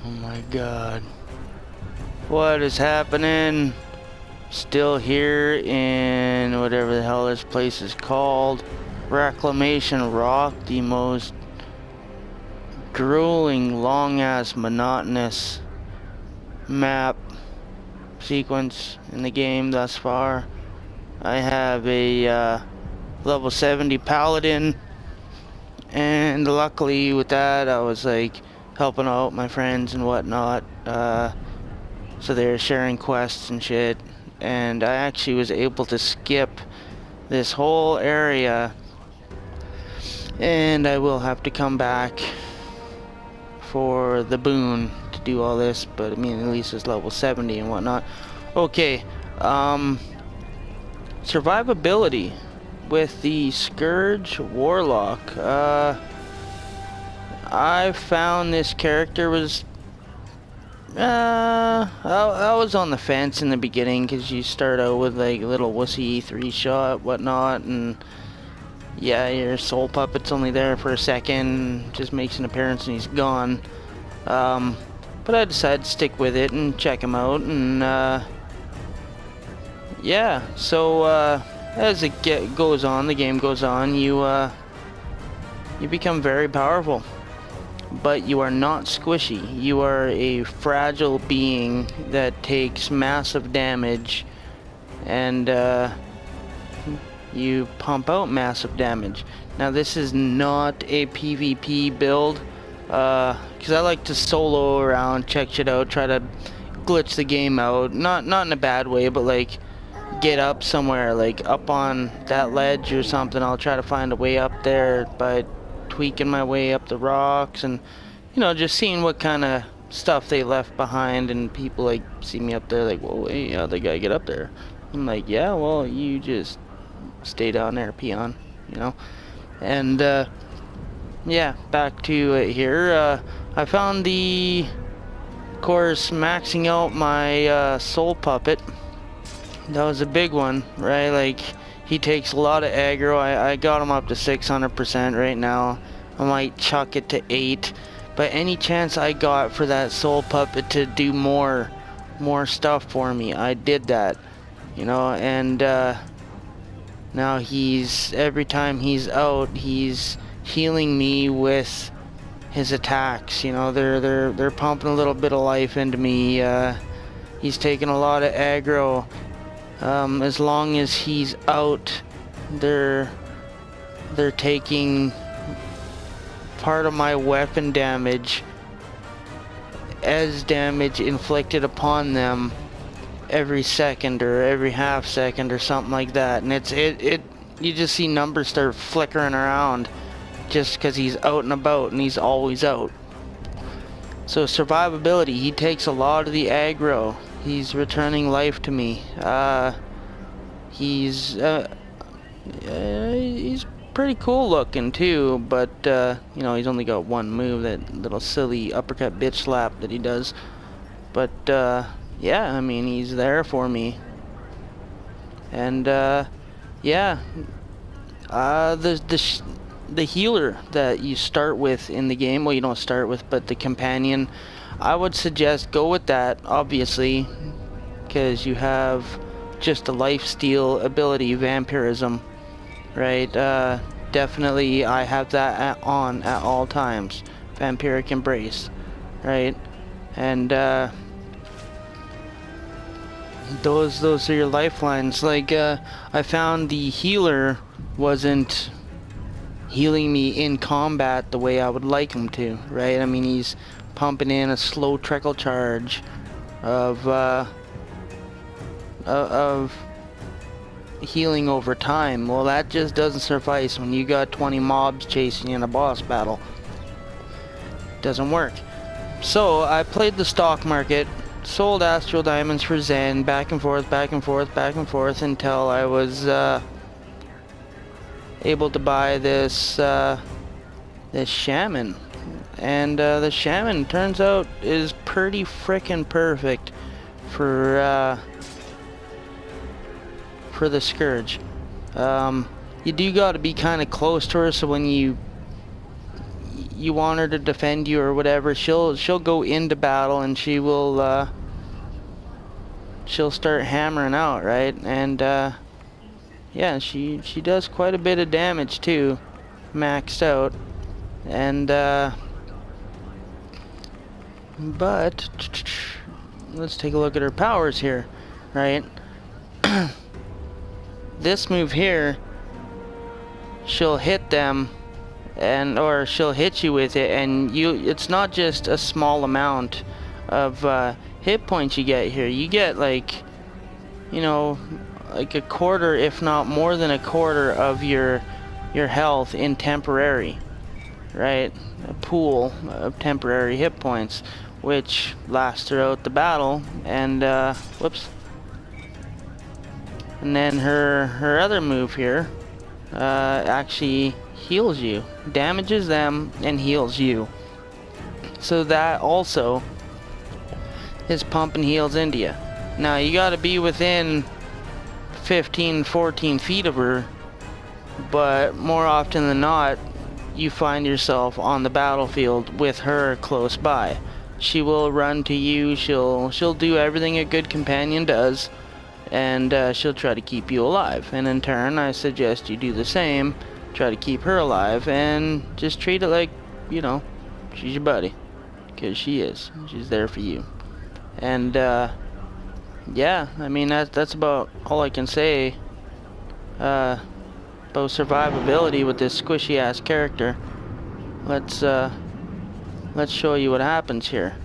Oh my god. What is happening? Still here in whatever the hell this place is called. Reclamation Rock, the most grueling, long-ass, monotonous map sequence in the game thus far. I have a level 70 paladin, and luckily with that I was like helping out my friends and whatnot, so they're sharing quests and shit, and I actually was able to skip this whole area, and I will have to come back for the boon to do all this, but I mean at least it's level 70 and whatnot. Okay, survivability with the Scourge Warlock. I found this character was I was on the fence in the beginning, because you start out with like a little wussy 3-shot whatnot, and yeah, your soul puppet's only there for a second, just makes an appearance and he's gone. But I decided to stick with it and check him out, and yeah, so as it goes on, the game goes on, you become very powerful. But you are not squishy. You are a fragile being that takes massive damage, and you pump out massive damage. Now this is not a PvP build, because I like to solo around, check shit out, try to glitch the game out. Not in a bad way, but like get up somewhere, like up on that ledge or something. I'll try to find a way up there by tweaking my way up the rocks, and you know, just seeing what kind of stuff they left behind, and people like see me up there like, whoa, hey, how'd the guy get up there? I'm like, yeah, well, you just stay down there, peon, you know. And yeah, back to it here. I found the, of course, maxing out my soul puppet. That was a big one, right? Like, he takes a lot of aggro. I got him up to 600% right now. I might chuck it to 8. But any chance I got for that soul puppet to do more stuff for me, I did that. You know, and now every time he's out, he's healing me with his attacks. You know, they're pumping a little bit of life into me. He's taking a lot of aggro. As long as he's out, they're taking part of my weapon damage as damage inflicted upon them every second or every half second or something like that. And you just see numbers start flickering around just because he's out and about, and he's always out. So survivability, he takes a lot of the aggro. He's returning life to me. He's pretty cool looking too, but you know, he's only got one move, that little silly uppercut bitch slap that he does. But yeah, I mean, he's there for me. And yeah, the healer that you start with in the game, well, you don't start with, but the companion, I would suggest go with that, obviously, because you have just a lifesteal ability, vampirism, right? Definitely I have that on at all times, vampiric embrace, right? And those are your lifelines. Like I found the healer wasn't healing me in combat the way I would like him to, right? I mean, he's pumping in a slow trickle charge of healing over time. Well, that just doesn't suffice when you got 20 mobs chasing you in a boss battle. Doesn't work. So I played the stock market, sold astral diamonds for Zen, back and forth, back and forth, back and forth, until I was able to buy this shaman. And the shaman, turns out, is pretty frickin' perfect for the Scourge. You do got to be kind of close to her, so when you you want her to defend you or whatever, she'll go into battle and she'll start hammering out, right? And yeah, she does quite a bit of damage too, maxed out. And but let's take a look at her powers here, right? This move here, she'll hit them, or she'll hit you with it, and it's not just a small amount of hit points you get here. You get like, you know, like a quarter, if not more than a quarter of your health in temporary, right? A pool of temporary hit points, which lasts throughout the battle. And whoops. And then her other move here actually heals you, damages them and heals you. So that also is pumping heals into you. Now you gotta be within 15-14 feet of her, but more often than not you find yourself on the battlefield with her close by. She will run to you, she'll do everything a good companion does, and she'll try to keep you alive. And in turn, I suggest you do the same, try to keep her alive, and just treat it like, you know, she's your buddy, because she is. She's there for you. And yeah, I mean that's about all I can say about survivability with this squishy ass character. Let's show you what happens here,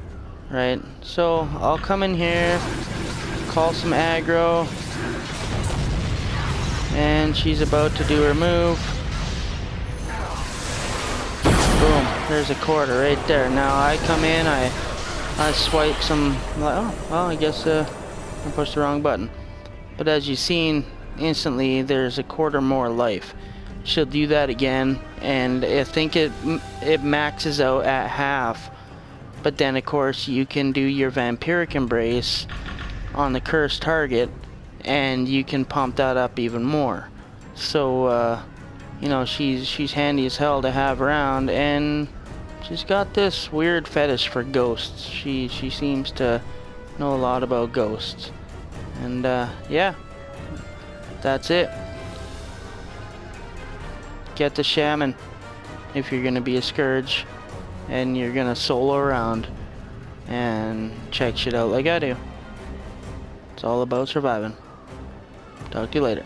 right? So I'll come in here, call some aggro, and she's about to do her move. Boom, there's a quarter right there. Now I come in, I swipe some, oh, well, I guess I pushed the wrong button. But as you've seen, instantly there's a quarter more life. She'll do that again, and I think it maxes out at half. But then of course you can do your vampiric embrace on the cursed target, and you can pump that up even more. So you know, she's handy as hell to have around, and she's got this weird fetish for ghosts. She seems to know a lot about ghosts. And yeah, that's it. Get the shaman if you're gonna be a scourge and you're gonna solo around and check shit out like I do. It's all about surviving. Talk to you later.